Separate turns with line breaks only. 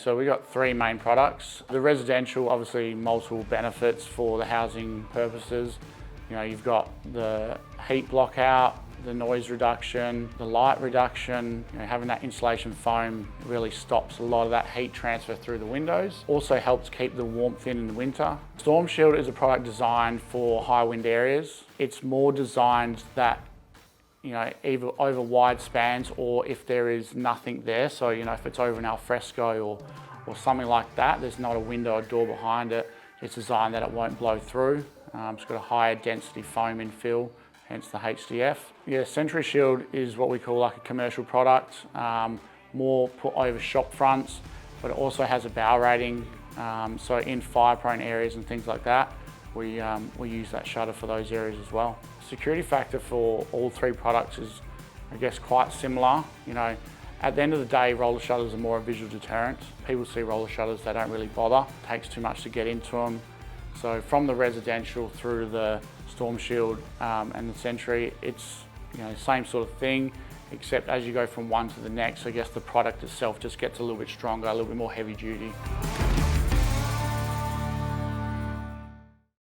So we got three main products. The residential, obviously multiple benefits for the housing purposes. You know, you've got the heat block out, the noise reduction, the light reduction. You know, having that insulation foam really stops a lot of that heat transfer through the windows. Also helps keep the warmth in the winter. Storm Shield is a product designed for high wind areas. It's more designed that, you know, either over wide spans or if there is nothing there. So, you know, if it's over an alfresco or something like that, there's not a window or door behind it, it's designed that it won't blow through. It's got a higher density foam infill, hence the HDF. Yeah, Sentry Shield is what we call like a commercial product, more put over shop fronts, but it also has a bow rating. So in fire prone areas and things like that, we use that shutter for those areas as well. Security factor for all three products is, I guess, quite similar. You know, at the end of the day, roller shutters are more a visual deterrent. People see roller shutters, they don't really bother. It takes too much to get into them. So from the residential through to the Storm Shield and the Sentry, it's, you know, same sort of thing, except as you go from one to the next, I guess the product itself just gets a little bit stronger, a little bit more heavy duty.